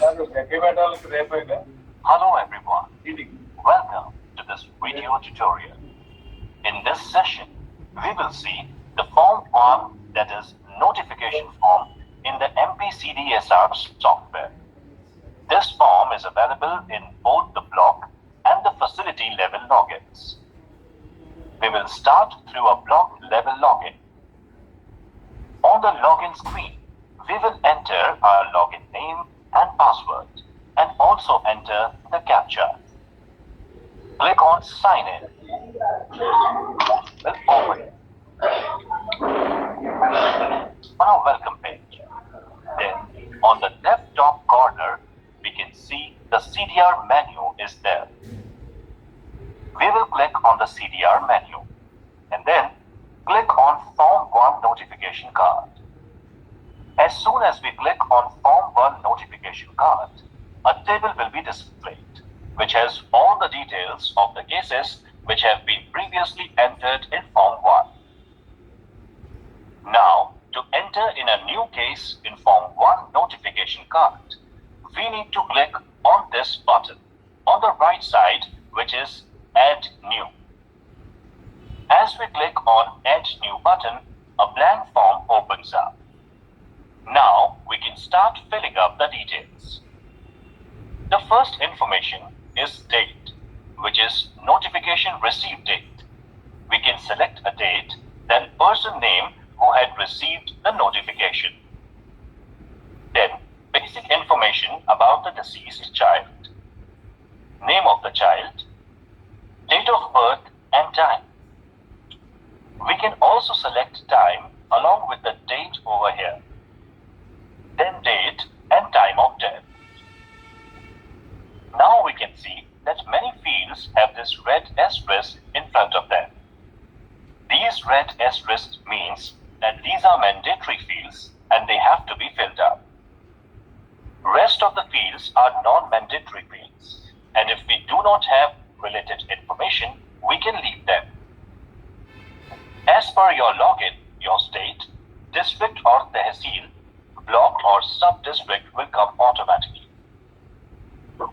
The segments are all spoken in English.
Hello everyone, welcome to this video tutorial. In this session, we will see the form 1, that is notification form in the Mpcdsr software. This form is available in both the block and the facility level logins. We will start through a block level login. On the login screen, we will enter our login name and password and also enter the CAPTCHA. Click on sign in. Will open on our welcome page. Then on the left top corner, we can see the CDR menu is there. We will click on the CDR menu and then click on Form 1 notification card. As soon as we click on Form 1 notification card, a table will be displayed, which has all the details of the cases which have been previously entered in Form 1. Now, to enter in a new case in Form 1 notification card, we need to click on this button on the right side, which is Add New. As we click on Add New button, a blank form opens up. Now we can start filling up the details. The first information is date, which is notification receipt date. We can select a date, then person name who had received the notification. Then basic information about the deceased child, name of the child, date of birth and time. We can also select time along with the date over here. Then date and time of death. Now we can see that many fields have this red asterisk in front of them. These red asterisks means that these are mandatory fields and they have to be filled up. Rest of the fields are non-mandatory fields, and if we do not have related information, we can leave them. As per your login, your state, district or tehsil, block or sub-district will come automatically.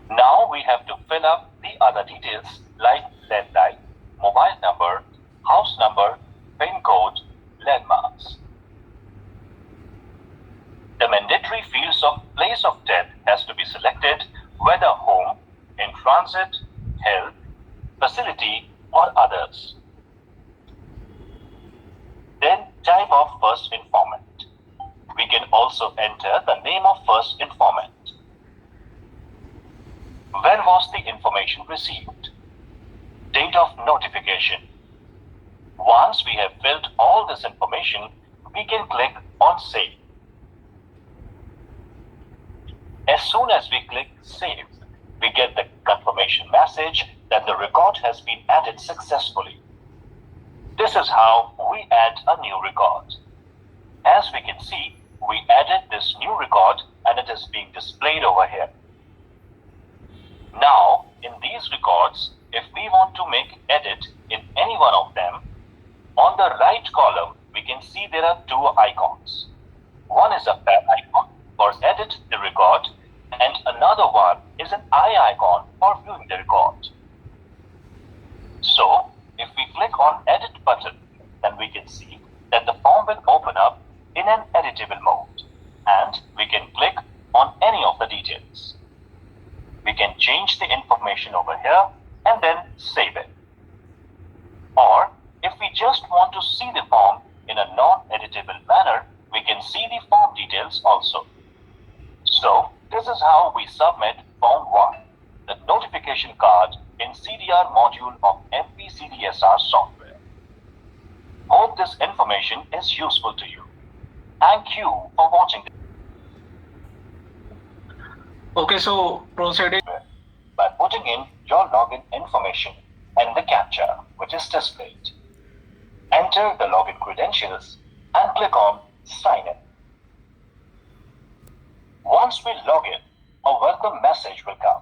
Now we have to fill up the other details like landline, mobile number, house number, PIN code, landmarks. The mandatory fields of place of death has to be selected, whether home, in transit, health, facility or others. Then type of first informant. We can also enter the name of first informant. When was the information received? Date of notification. Once we have filled all this information, we can click on Save. As soon as we click Save, we get the confirmation message that the record has been added successfully. This is how we add a new record. As we can see, we added this new record and it is being displayed over here. Now, in these records, if we want to make edit in any one of them, on the right column, we can see there are two icons. One is a pen icon for edit the record and another one is an eye icon for viewing the record. So, if we click on edit button, then we can see that the form will open up in an editable mode and we can click on any of the details. We can change the information over here and then save it. Or if we just want to see the form in a non-editable manner, we can see the form details also. So this is how we submit Form 1, the notification card in CDR module of Mpcdsr software. Hope this information is useful to you. Thank you for watching. Okay, so proceeding by putting in your login information and the CAPTCHA, which is displayed. Enter the login credentials and click on Sign in. Once we log in, a welcome message will come.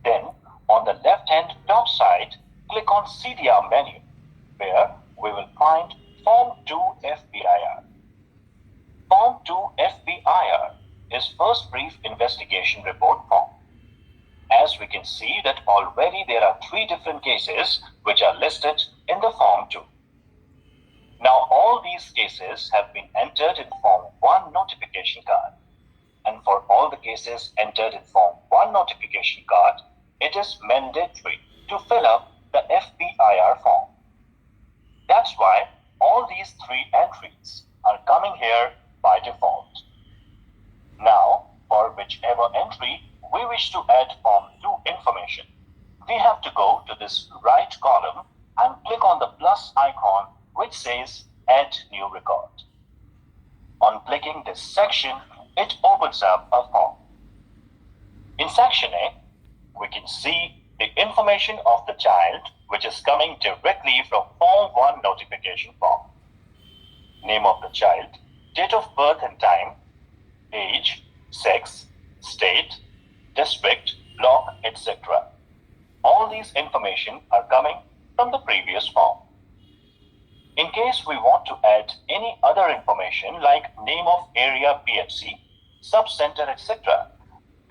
Then, on the left-hand top side, click on CDR menu, where we will find Form 2 FBIR. Form 2 FBIR is first brief investigation report form. As we can see that already there are 3 different cases which are listed in the form 2. Now all these cases have been entered in form 1 notification card. And for all the cases entered in form 1 notification card, it is mandatory to fill up the FPIR form. That's why all these 3 entries are coming here by default. Now, for whichever entry we wish to add form 2 information, we have to go to this right column and click on the plus icon which says Add New Record. On clicking this section, it opens up a form. In section A, we can see the information of the child which is coming directly from form 1 notification form. Name of the child, date of birth and time, age, sex, state, district, block, etc. All these information are coming from the previous form. In case we want to add any other information like name of area PHC, sub-center, etc.,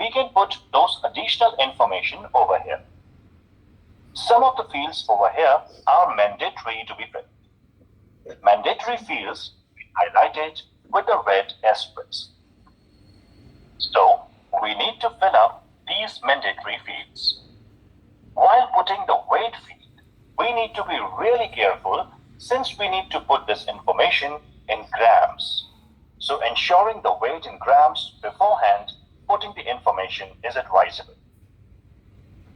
we can put those additional information over here. Some of the fields over here are mandatory to be filled. Mandatory fields are highlighted with the red asterisks. So, we need to fill up these mandatory fields. While putting the weight field, we need to be really careful since we need to put this information in grams. So ensuring the weight in grams beforehand putting the information is advisable.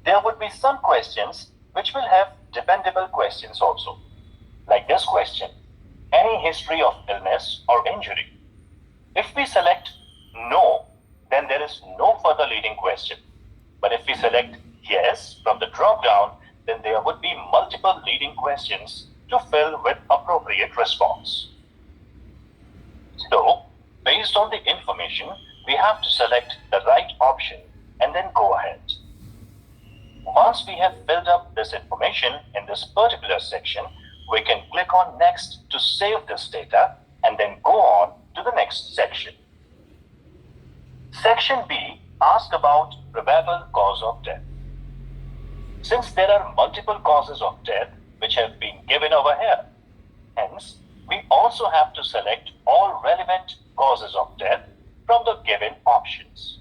There would be some questions which will have dependable questions also. Like this question, any history of illness or injury? If we select no, then there is no further leading question. But if we select yes from the drop down, then there would be multiple leading questions to fill with appropriate response. So, based on the information, we have to select the right option and then go ahead. Once we have filled up this information in this particular section, we can click on Next to save this data and then go on to the next section. Section B asks about probable cause of death. Since there are multiple causes of death which have been given over here, hence we also have to select all relevant causes of death from the given options.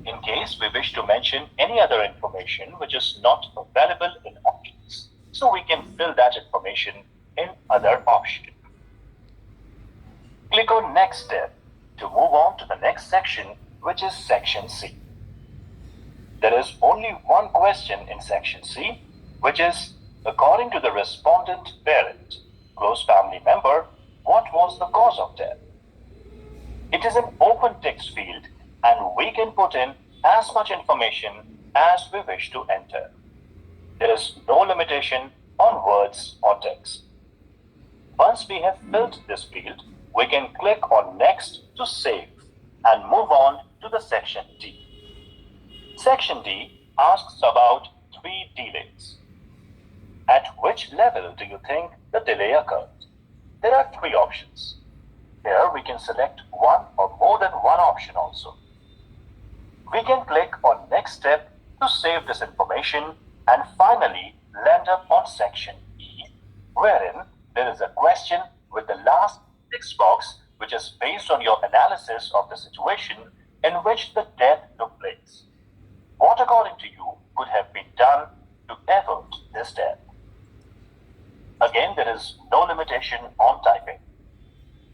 In case we wish to mention any other information which is not available in options, so we can fill that information in other option. Click on Next step to move on to the next section, which is section C. There is only one question in section C, which is, according to the respondent parent, close family member, what was the cause of death? It is an open text field and we can put in as much information as we wish to enter. There is no limitation on words or text. Once we have filled this field, we can click on Next to save and move on to the section D. Section D asks about 3 delays. At which level do you think the delay occurred? There are 3 options. Here we can select one or more than one option also. We can click on Next step to save this information and finally land up on section E, wherein there is a question with the last text box which is based on your analysis of the situation in which the death took place. What according to you could have been done to avert this death? Again, there is no limitation on typing.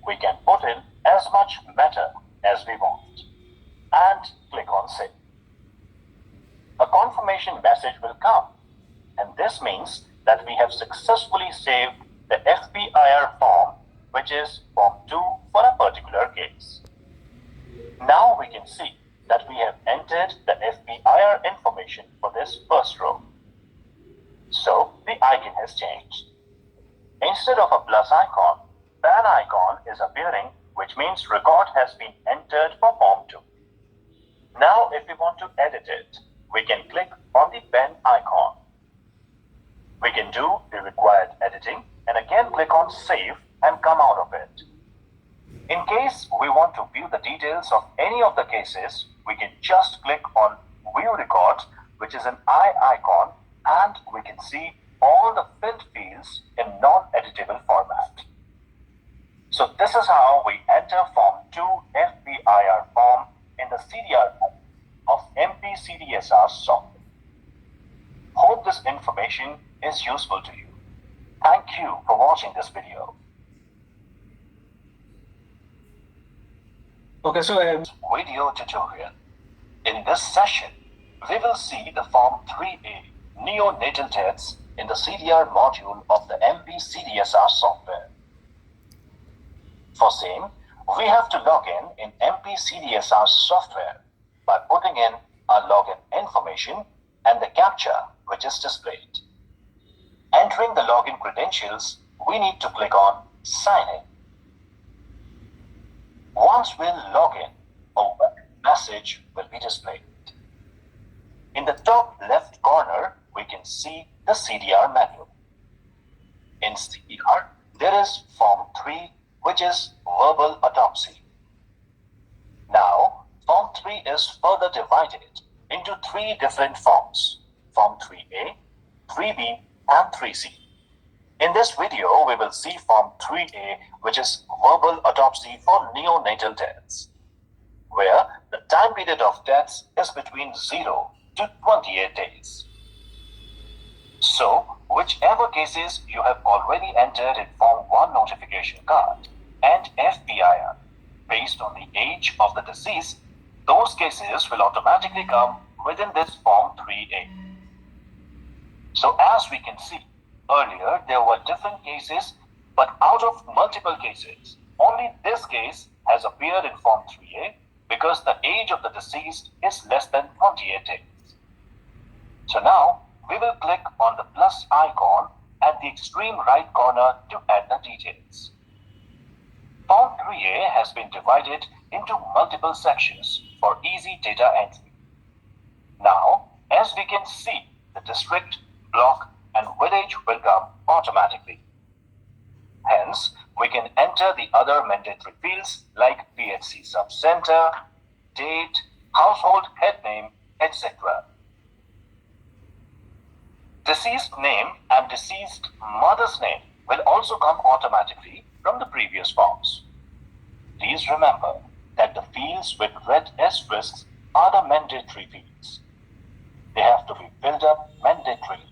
We can put in as much matter as we want and click on Save. A confirmation message will come, and this means that we have successfully saved the FPIR form, which is form 2 for a particular case. Now we can see that we have entered the FPIR information for this first row. So the icon has changed. Instead of a plus icon, ban icon is appearing, which means record has been entered for form 2. Now if we want to edit it, we can click on the pen icon. We can do the required editing and again click on Save and come out of it. In case we want to view the details of any of the cases, we can just click on View Records, which is an eye icon, and we can see all the filled fields in non-editable format. So this is how we enter Form 2 FBIR form in the CDR of Mpcdsr software. Hope this information is useful to you. Thank you for watching this video. Okay, so Video tutorial. In this session, we will see the Form 3A neonatal deaths in the CDR module of the Mpcdsr software. For same, we have to log in Mpcdsr software by putting in our login information and the captcha which is displayed. Entering the login credentials, we need to click on Sign in. Once we'll log in, a welcome message will be displayed. In the top left corner, we can see the CDR menu. In CDR, there is Form 3, which is verbal autopsy. Now, Form 3 is further divided into 3 different forms: Form 3A, 3B, and 3C. In this video, we will see Form 3A, which is verbal autopsy for neonatal deaths, where the time period of deaths is between 0 to 28 days. So, whichever cases you have already entered in Form 1 notification card and FBIR, based on the age of the deceased, those cases will automatically come within this Form 3A. So as we can see, earlier there were different cases, but out of multiple cases, only this case has appeared in Form 3A because the age of the deceased is less than 28 days. So now, we will click on the plus icon at the extreme right corner to add the details. Form 3A has been divided into multiple sections for easy data entry. Now, as we can see, the district, block, and village will come automatically. Hence, we can enter the other mandatory fields like PHC subcenter, date, household head name, etc. Deceased name and deceased mother's name will also come automatically from the previous forms. Please remember that the fields with red asterisks are the mandatory fields. They have to be filled up mandatorily.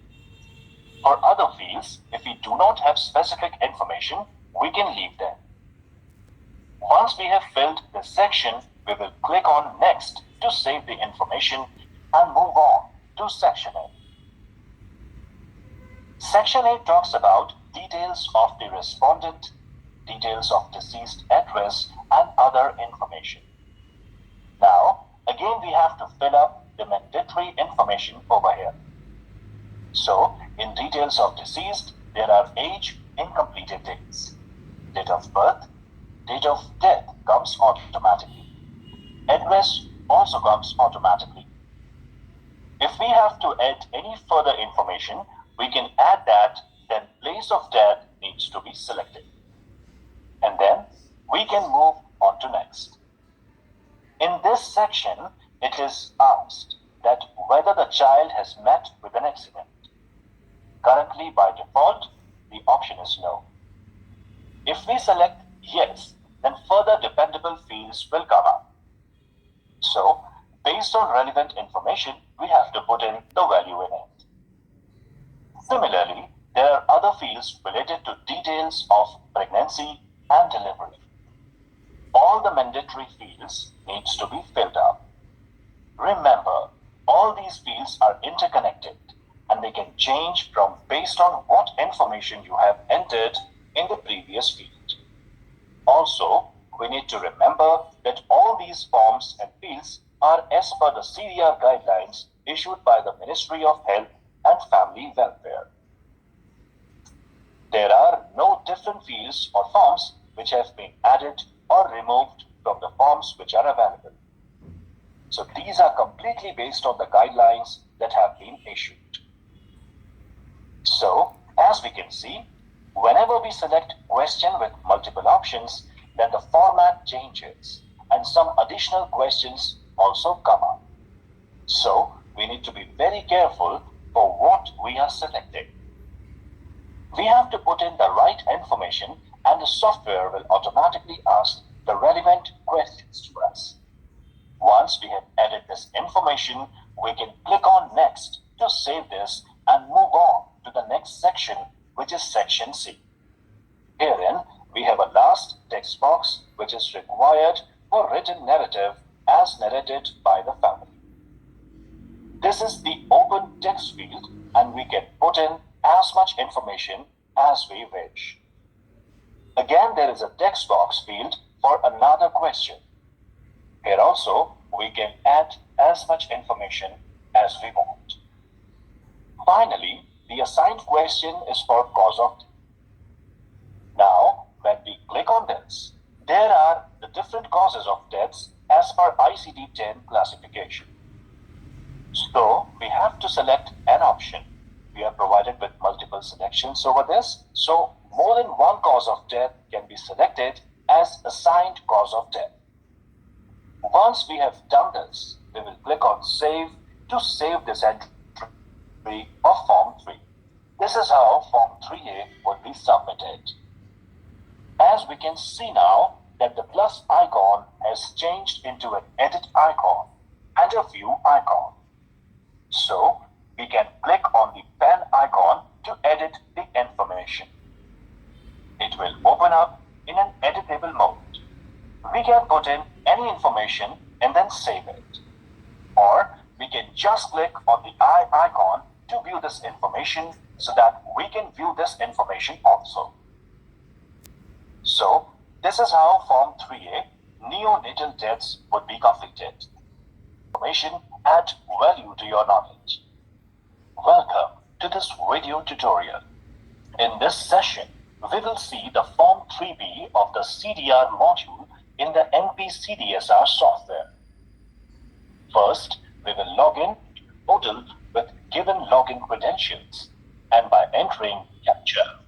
For other fields, if we do not have specific information, we can leave them. Once we have filled this section, we will click on Next to save the information and move on to Section A. Section A talks about details of the respondent, details of deceased address, and other information. Now, again we have to fill up the mandatory information over here. So, in details of deceased, there are age, incompleted dates. Date of birth, date of death comes automatically. Address also comes automatically. If we have to add any further information, we can add that, then place of death needs to be selected. And then we can move on to next. In this section, it is asked that whether the child has met with an accident. Currently, by default, the option is no. If we select yes, then further dependable fields will come up. So, based on relevant information, we have to put in the value in it. Similarly, there are other fields related to details of pregnancy and delivery. All the mandatory fields needs to be filled up. Remember, all these fields are interconnected and they can change from based on what information you have entered in the previous field. Also, we need to remember that all these forms and fields are as per the CDR guidelines issued by the Ministry of Health and Family Welfare. There are no different fields or forms which have been added or removed from the forms which are available. So these are completely based on the guidelines that have been issued. So, as we can see, whenever we select question with multiple options, then the format changes and some additional questions also come up. So we need to be very careful for what we are selecting. We have to put in the right information and the software will automatically ask the relevant questions to us. Once we have added this information, we can click on Next to save this and move on to the next section, which is section C. Herein, we have a last text box which is required for written narrative as narrated by the family. This is the open text field and we can put in as much information as we wish. Again, there is a text box field for another question. Here also, we can add as much information as we want. Finally, the assigned question is for cause of death. Now, when we click on this, there are the different causes of deaths as per ICD-10 classification. So, we have to select an option. We are provided with multiple selections over this, so more than one cause of death can be selected as assigned cause of death. Once we have done this, we will click on Save to save this entry of Form 3. This is how Form 3A would be submitted. As we can see now that the plus icon has changed into an edit icon and a view icon. So, we can click on the pen icon to edit the information. It will open up in an editable mode. We can put in any information and then save it. Or we can just click on the eye icon to view this information so that we can view this information also. So, this is how Form 3A, neonatal deaths, would be completed. Information add value to your knowledge. Welcome to this video tutorial. In this session, we will see the Form 3B of the CDR module in the Mpcdsr software. First, we will log in to the portal with given login credentials and by entering CAPTCHA.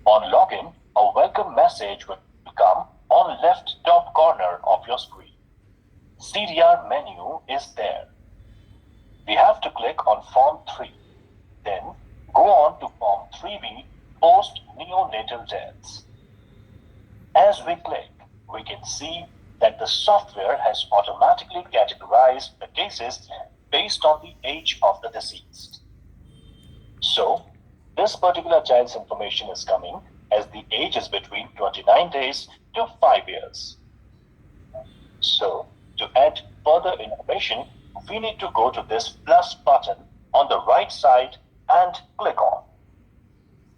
On login, a welcome message will come on left top corner of your screen. CDR menu is there. We have to click on Form 3. Then go on to Form 3B, Post-neonatal deaths. As we click, we can see that the software has automatically categorized the cases based on the age of the deceased. So, this particular child's information is coming as the age is between 29 days to 5 years. So, to add further information, we need to go to this plus button on the right side and click on.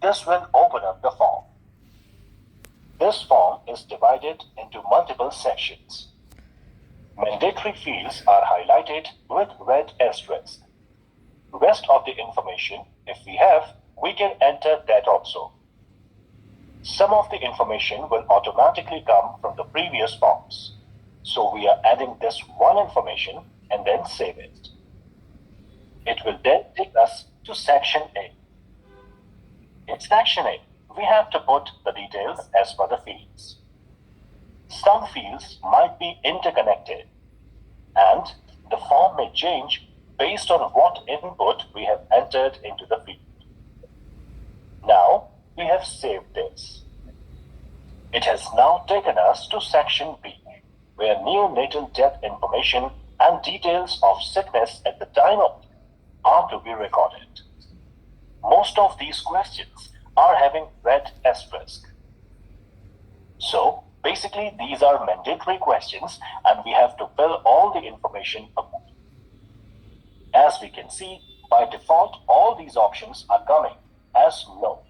This will open up the form. This form is divided into multiple sections. Mandatory fields are highlighted with red asterisk. Rest of the information, if we have, we can enter that also. Some of the information will automatically come from the previous forms. So we are adding this one information and then save it. It will then take us to Section A. In Section A, we have to put the details as per the fields. Some fields might be interconnected and the form may change based on what input we have entered into the field. Now we have saved this. It has now taken us to Section B, where neonatal death information and details of sickness at the time of death are to be recorded. Most of these questions are having red asterisk. So, basically these are mandatory questions and we have to fill all the information above. As we can see, by default all these options are coming as no,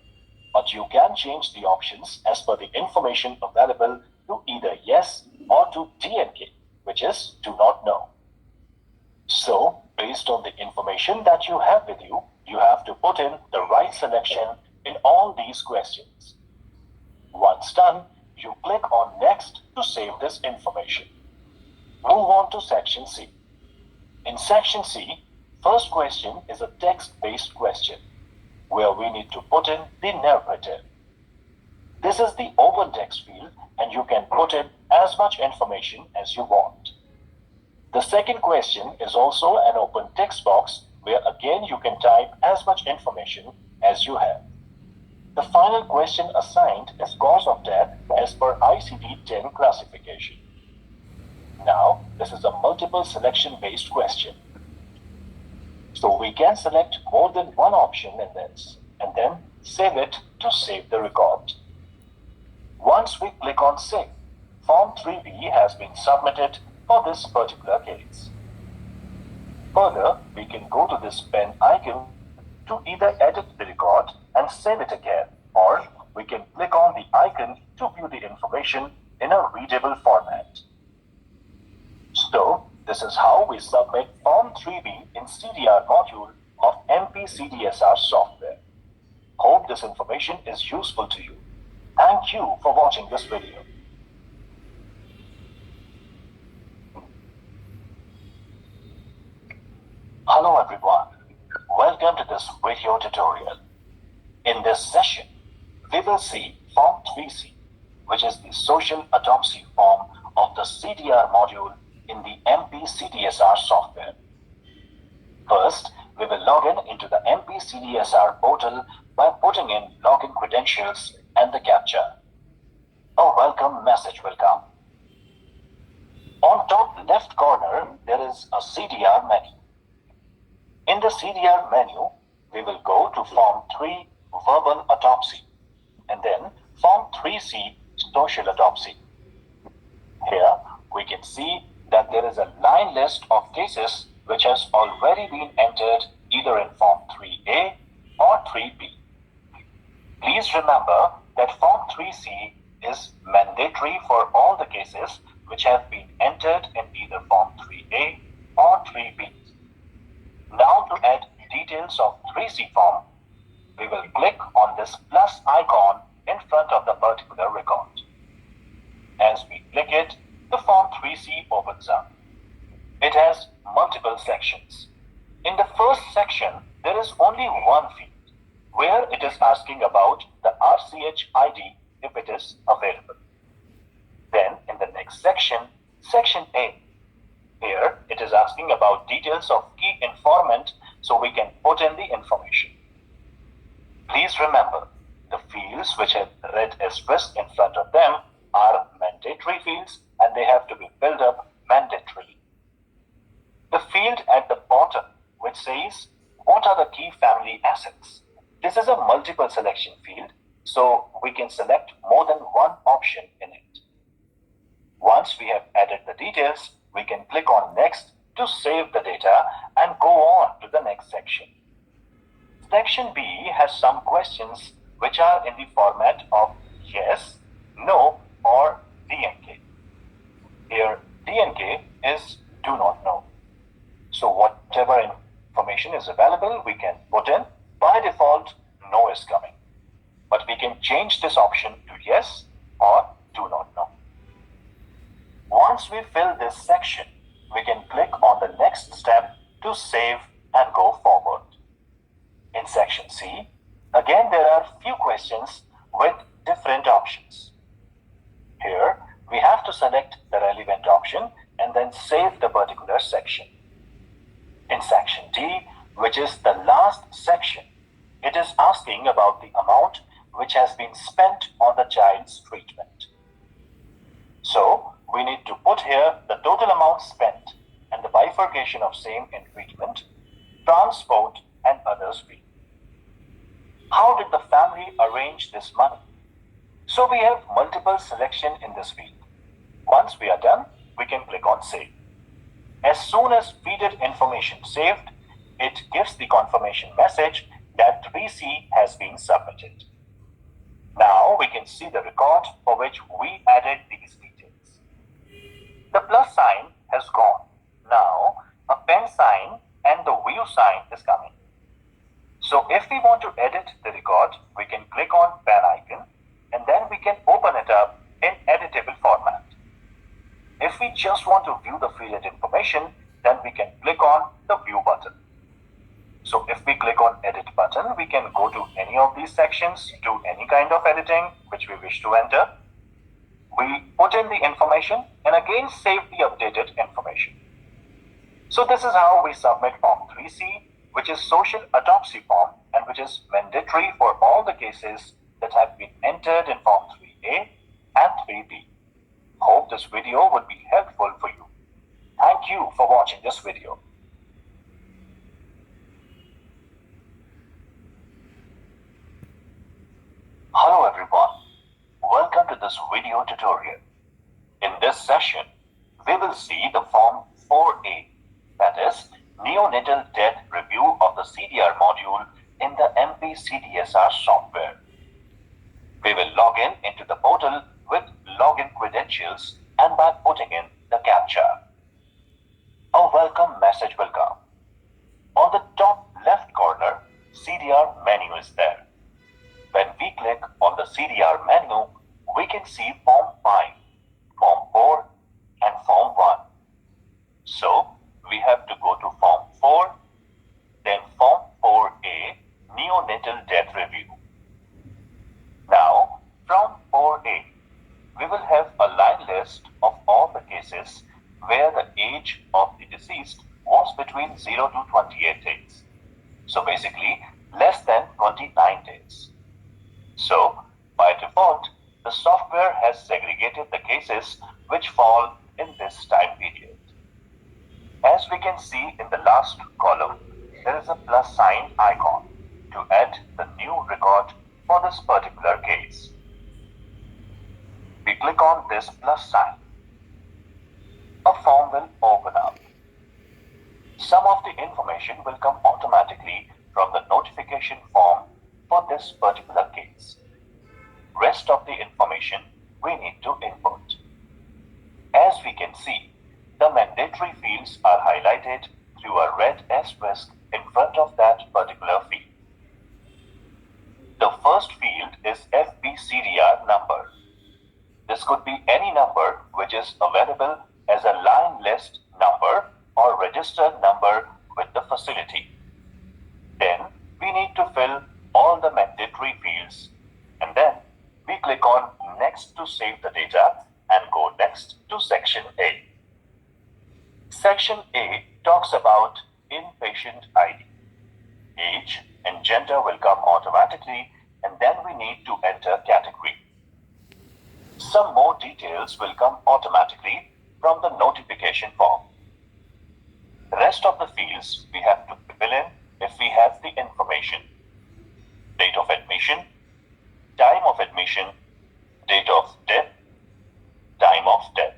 but you can change the options as per the information available to either yes or to DNK, which is do not know. So, based on the information that you have with you, you have to put in the right selection in all these questions. Once done, you click on Next to save this information. Move on to Section C. In Section C, first question is a text-based question, where we need to put in the narrative. This is the open text field, and you can put in as much information as you want. The second question is also an open text box where again you can type as much information as you have. The final question assigned is cause of death as per ICD-10 classification. Now, this is a multiple selection based question. So we can select more than one option in this and then save it to save the record. Once we click on Save, Form 3B has been submitted for this particular case. Further, we can go to this pen icon to either edit the record and save it again, or we can click on the icon to view the information in a readable format. So, this is how we submit Form 3B in CDR module of Mpcdsr software. Hope this information is useful to you. Thank you for watching this video. Hello everyone. Welcome to this video tutorial. In this session, we will see Form 3C, which is the social autopsy form of the CDR module in the Mpcdsr software. First, we will log in into the Mpcdsr portal by putting in login credentials and the CAPTCHA. A welcome message will come. On top left corner, there is a CDR menu. In the CDR menu, we will go to Form 3 Verbal Autopsy and then Form 3C Social Autopsy. Here, we can see that there is a line list of cases which has already been entered either in Form 3A or 3B. Please remember that Form 3C is mandatory for all the cases which have been entered in either Form 3A or 3B. Now to add details of 3C form, we will click on this plus icon in front of the particular record. As we click it, the Form 3C opens up. It has multiple sections. In the first section, there is only one field, where it is asking about the RCH ID if it is available. Then in the next section, Section A, here it is asking about details of key informant so we can put in the information. Please remember, the fields which have red asterisk in front of them are mandatory fields and they have to be filled up mandatorily. The field at the bottom which says, what are the key family assets? This is a multiple selection field, so we can select more than one option in it. Once we have added the details, we can click on Next to save the data and go on to the next section. Section B has some questions which are in the format of yes, no, or DNK. Here, DNK is do not know. So whatever information is available, we can put in. By default, no is coming. But we can change this option to yes or do not know. Once we fill this section, we can click on the next step to save and go forward. In section C, again there are few questions with different options. Here, we have to select the relevant option and then save the particular section. In section D, which is the last section, it is asking about the amount which has been spent on the child's treatment. So, we need to put here the total amount spent and the bifurcation of same in treatment, transport and others fee. How did the family arrange this money? So we have multiple selection in this field. Once we are done, we can click on Save. As soon as feeded information saved, it gives the confirmation message that 3C has been submitted. Now we can see the record for which we added these details. The plus sign has gone. Now a pen sign and the view sign is coming. So if we want to edit the record, we can click on pen icon and then we can open it up in editable format. If we just want to view the fielded information, then we can click on the view button. So if we click on edit button, we can go to any of these sections, do any kind of editing which we wish to enter. We put in the information and again save the updated information. So this is how we submit Form 3C, which is social autopsy form and which is mandatory for all the cases that have been entered in Form 3A and 3B. Hope this video would be helpful for you. Thank you for watching this video. Hello everyone. Welcome to this video tutorial. In this session, we will see the Form 4A, that is, Neonatal Death Review of the CDR module in the Mpcdsr software. We will log in into the portal with login credentials and by putting in the CAPTCHA. A welcome message will come. On the top left corner, CDR menu is there. When we click on the CDR menu, we can see Form 5, Form 4 and Form 1. So, we have to go to Form 4, then Form 4A, Neonatal Death Review. Now, from 4A, we will have a line list of all the cases where the age of the deceased was between 0 to 28 days. So basically, less than 29 days. So, by default, the software has segregated the cases which fall in this time period. As we can see in the last column, there is a plus sign icon to add the new record for this particular case. We click on this plus sign. A form will open up. Some of the information will come automatically from the notification form for this particular case. Rest of the information we need to input. As we can see, the mandatory fields are highlighted through a red asterisk in front of that particular field. The first field is Mpcdsr number. This could be any number which is available as a line list number or registered number with the facility. Then we need to fill all the mandatory fields and then we click on Next to save the data and go next to Section A. Section A talks about inpatient ID. Age and gender will come automatically and then we need to enter category. Some more details will come automatically from the notification form. The rest of the fields we have to fill in if we have the information. Date of admission, time of admission, date of death, time of death.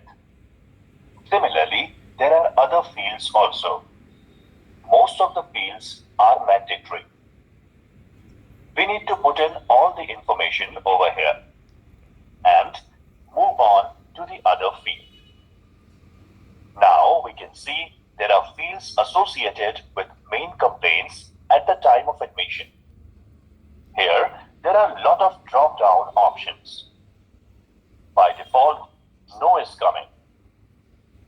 Similarly, there are other fields also. Most of the fields are mandatory. We need to put in all the information over here and move on to the other field. Now we can see there are fields associated with main complaints at the time of admission. Here, there are a lot of drop-down options. By default, no is coming.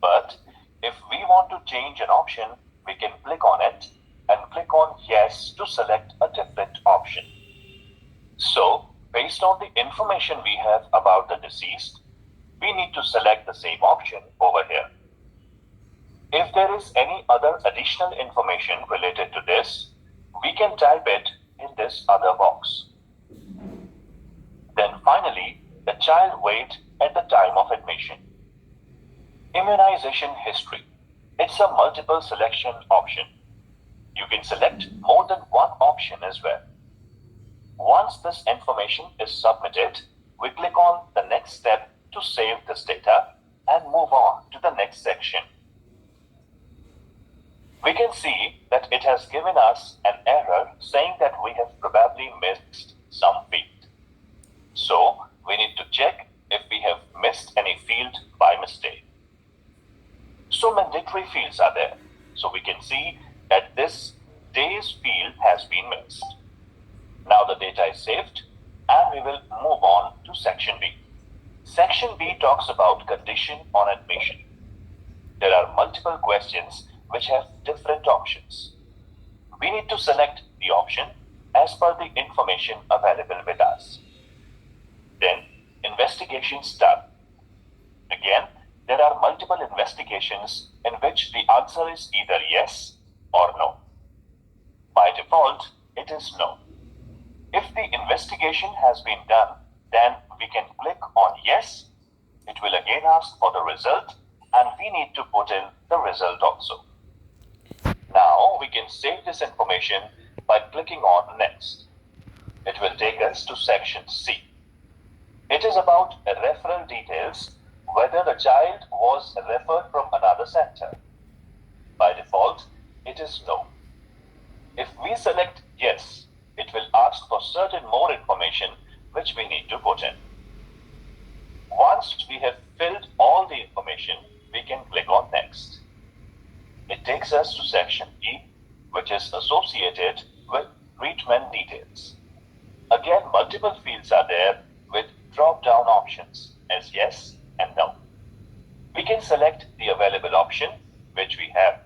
But if we want to change an option, we can click on it and click on yes to select a different option. So, based on the information we have about the deceased, we need to select the same option over here. If there is any other additional information related to this, we can type it in this other box. Then finally, the child weight at the time of admission. Immunization history. It's a multiple selection option. You can select more than one option as well. Once this information is submitted, we click on the next step to save this data and move on to the next section. We can see that it has given us an error saying that we have probably missed some field. So we need to check if we have missed any field by mistake. So mandatory fields are there. So we can see that this day's field has been missed. Now the data is saved and we will move on to section B. Section B talks about condition on admission. There are multiple questions which have different options. We need to select the option as per the information available with us. Then, investigation start. Again, there are multiple investigations in which the answer is either yes or no. By default, it is no. If the investigation has been done, then we can click on yes. It will again ask for the result, and we need to put in the result also. Now we can save this information by clicking on next. It will take us to section C. It is about referral details, whether the child was referred from another center. By default, it is no. If we select yes, it will ask for certain more information which we need to put in. Once we have filled all the information, we can click on next. It takes us to section E, which is associated with treatment details. Again, multiple fields are there with drop-down options as yes and no. We can select the available option which we have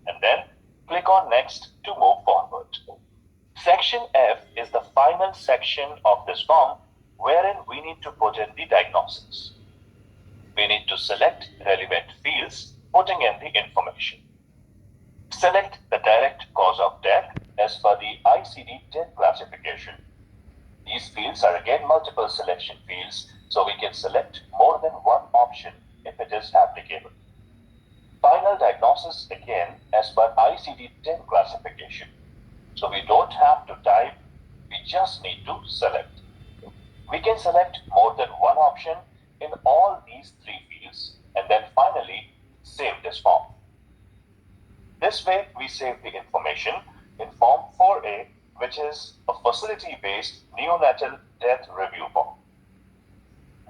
and then click on next to move forward. Section F is the final section of this form wherein we need to put in the diagnosis. We need to select relevant fields, putting in the information. Select the direct cause of death as per the ICD-10 classification. These fields are again multiple selection fields, so we can select more than one option if it is applicable. Final diagnosis again as per ICD-10 classification. So we don't have to type, we just need to select. We can select more than one option in all these three fields and then finally save this form. This way we save the information in form 4A, which is a facility-based neonatal death review form.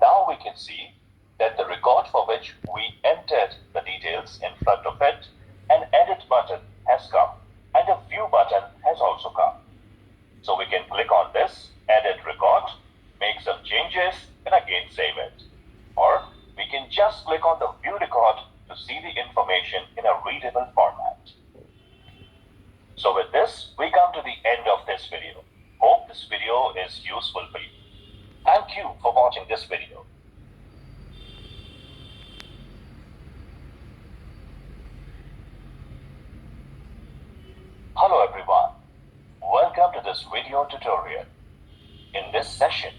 Now we can see that the record for which we entered the details in front of it, an edit button has come and a view button has also come. So we can click on this edit record, make some changes and again save it. Or we can just click on the view record to see the information in a readable format. So with this, we come to the end of this video. Hope this video is useful for you. Thank you for watching this video. Hello everyone. Welcome to this video tutorial. In this session,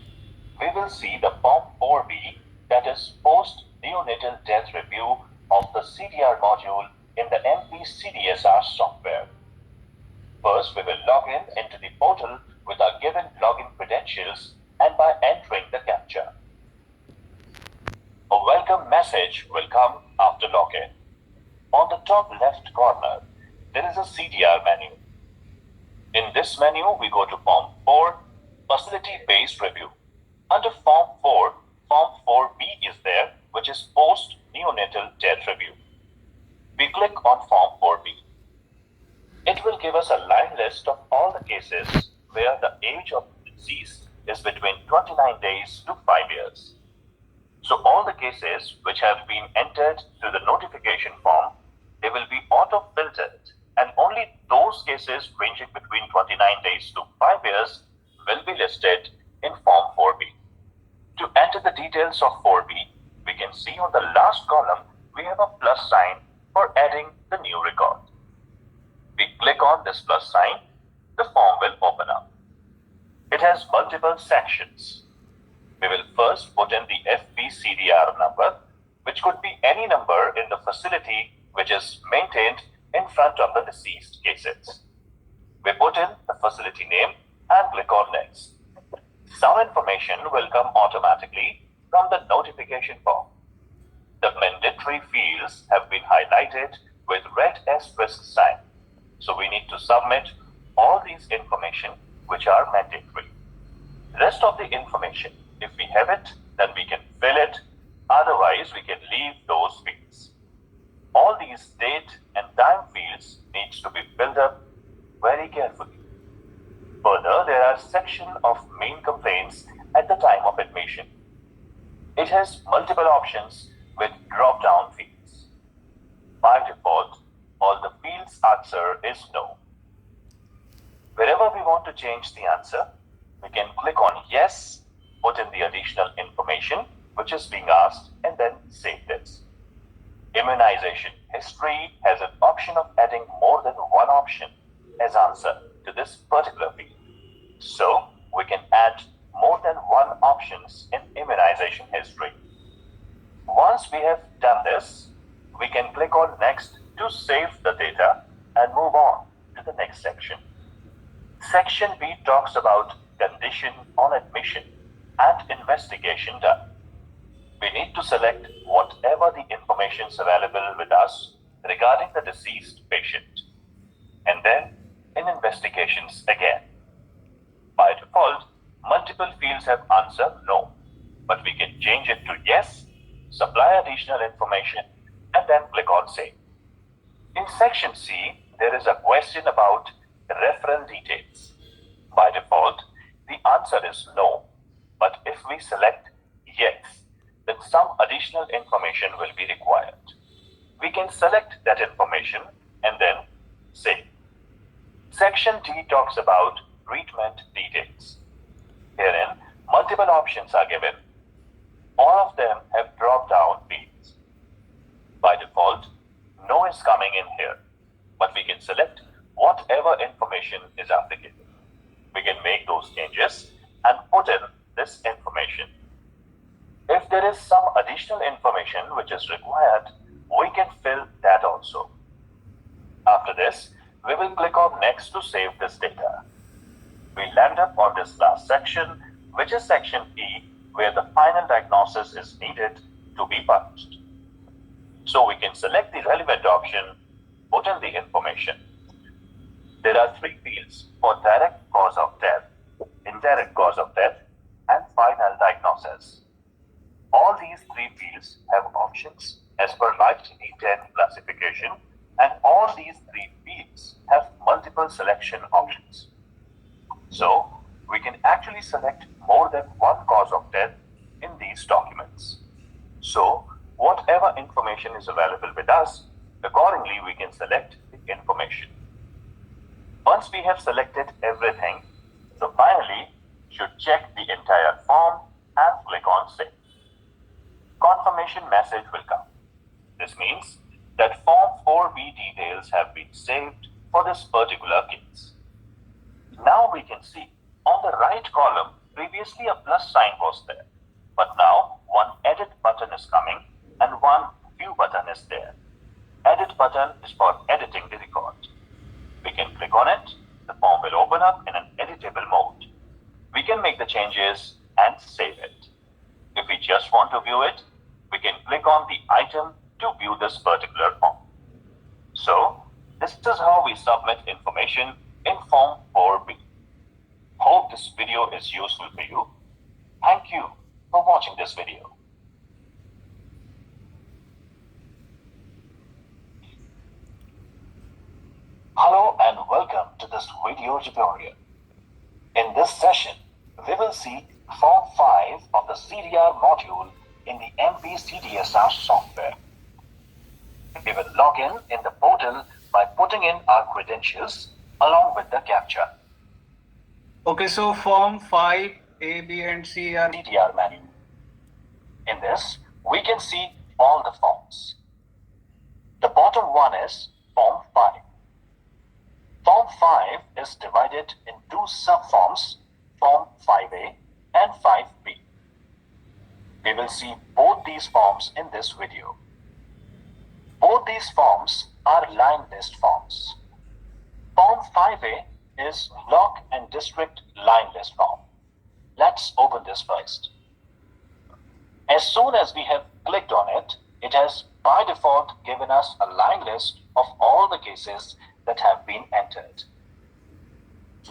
we will see the Form 4B, that is Post-neonatal Death Review of the CDR module in the Mpcdsr software. First, we will log in into the portal with our given login credentials and by entering the CAPTCHA. A welcome message will come after login. On the top left corner, there is a CDR menu. In this menu, we go to Form 4, Facility-Based Review. Under Form 4, Form 4B is there, which is Post-neonatal Death Review. We click on Form 4B. It will give us a line list of all the cases where the age of the deceased is between 29 days to 5 years. So all the cases which have been entered through the notification form, they will be auto-filtered, and only those cases ranging between 29 days to 5 years will be listed in Form 4B. To enter the details of 4B, we can see on the last column we have a plus sign for adding the new record. We click on this plus sign, the form will open up. It has multiple sections. We will first put in the Mpcdsr number, which could be any number in the facility which is maintained in front of the deceased cases. We put in the facility name and click on next. Some information will come automatically from the notification form. The mandatory fields have been highlighted with red asterisk sign. So we need to submit all these information which are mandatory. Rest of the information, if we have it, then we can fill it. Otherwise, we can leave those fields. All these date and time fields needs to be filled up very carefully. Further, there are section of main complaints at the time of admission. It has multiple options with drop-down fields. By default, all the fields answer is no. want to change the answer, we can click on yes, put in the additional information which is being asked, and then save this. Immunization history has an option of adding more than one option as answer to this particular field. So we can add more than one options in immunization history. Once we have done this, we can click on next to save the data and move on to the next section. Section B talks about condition on admission and investigation done. We need to select whatever the information is available with us regarding the deceased patient. And then in investigations again. By default, multiple fields have answer no, but we can change it to yes, supply additional information, and then click on save. In section C, there is a question about referral details. By default, the answer is no, but if we select yes, then some additional information will be required. We can select that information and then save. Section D talks about treatment details. Herein, multiple options are given. All of them have drop-down fields. By default, no is coming in here, but we can select whatever information is applicable. We can make those changes and put in this information. If there is some additional information which is required, we can fill that also. After this, we will click on next to save this data. We land up on this last section, which is section E, where the final diagnosis is needed to be published. So we can select the relevant option, put in the information. There are three fields for direct cause of death, indirect cause of death, and final diagnosis. All these three fields have options as per ICD-10 classification, and all these three fields have multiple selection options. So we can actually select more than one cause of death in these documents. So whatever information is available with us, accordingly we can select the information. Once we have selected everything, so finally should check the entire form and click on save. Confirmation message will come. This means that Form 4B details have been saved for this particular case. Now we can see on the right column, previously a plus sign was there, but now one edit button is coming and one view button is there. Edit button is for editing the record. We can click on it, the form will open up in an editable mode. We can make the changes and save it. If we just want to view it, we can click on the item to view this particular form. So, this is how we submit information in Form 4B. Hope this video is useful for you. Thank you for watching this video. Hello and welcome to this video tutorial. In this session, we will see Form 5 of the CDR module in the Mpcdsr software. We will log in the portal by putting in our credentials along with the captcha. Okay, so Form 5, A, B, and C are CDR menu. In this, we can see all the forms. The bottom one is Form 5. Form 5 is divided in two subforms, Form 5A and 5B. We will see both these forms in this video. Both these forms are line list forms. Form 5A is block and district line list form. Let's open this first. As soon as we have clicked on it, it has by default given us a line list of all the cases that have been entered.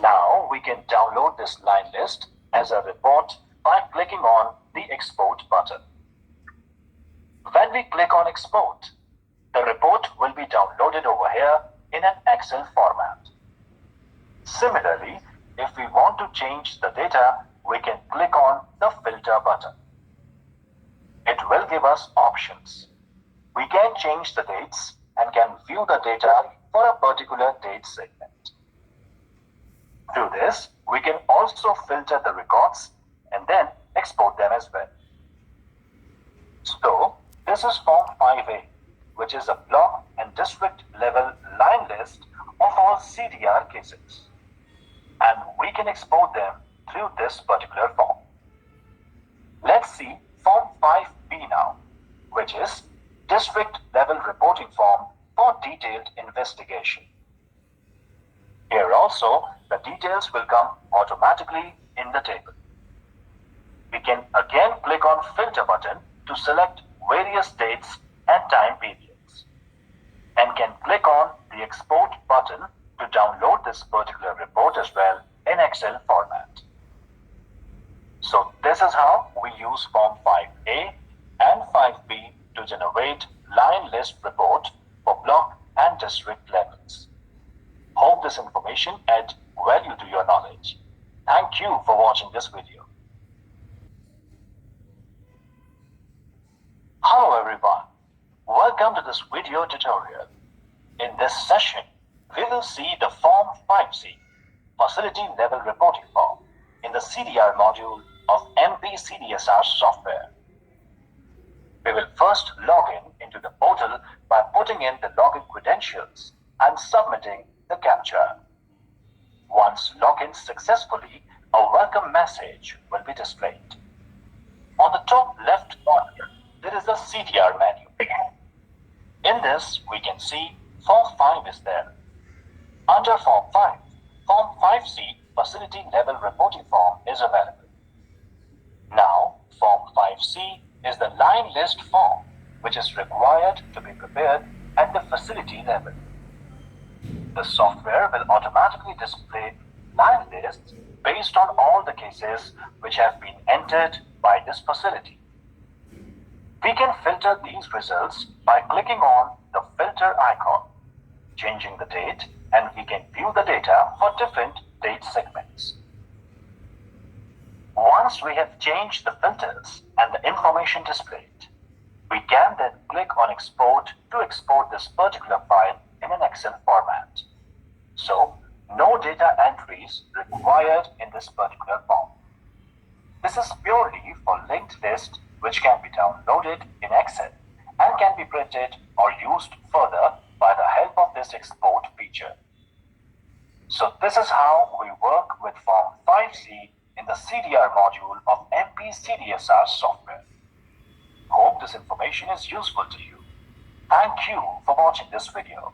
Now we can download this line list as a report by clicking on the export button. When we click on export, the report will be downloaded over here in an Excel format. Similarly, if we want to change the data, we can click on the filter button. It will give us options. We can change the dates and can view the data for a particular date segment. Through this, we can also filter the records and then export them as well. So, this is Form 5A, which is a block and district level line list of all CDR cases. And we can export them through this particular form. Let's see Form 5B now, which is District Level Reporting Form for Detailed Investigation. Here also, the details will come automatically in the table. We can again click on Filter button to select various dates and time periods, and can click on the Export button to download this particular report as well in Excel format. So this is how we use Form 5A and 5B to generate line list report for block and district levels. Hope this information adds value to your knowledge. Thank you for watching this video. Hello everyone. Welcome to this video tutorial. In this session, we will see the Form 5C, Facility Level Reporting Form, in the CDR module of Mpcdsr software. We will first log into the portal by putting in the login credentials and submitting the CAPTCHA. Once logged successfully, a welcome message will be displayed. On the top left corner, there is a CDR menu. In this, we can see Form 5 is there. Under Form 5, Form 5C Facility Level Reporting Form is available. Now, Form 5C is the line list form which is required to be prepared at the facility level. The software will automatically display line lists based on all the cases which have been entered by this facility. We can filter these results by clicking on the filter icon, changing the date, and we can view the data for different date segments. Once we have changed the filters and the information displayed, we can then click on Export to export this particular file in an Excel format. So, no data entries required in this particular form. This is purely for linked list which can be downloaded in Excel and can be printed or used further by the help of this export feature. So this is how we work with Form 5C in the CDR module of Mpcdsr software. Hope this information is useful to you. Thank you for watching this video.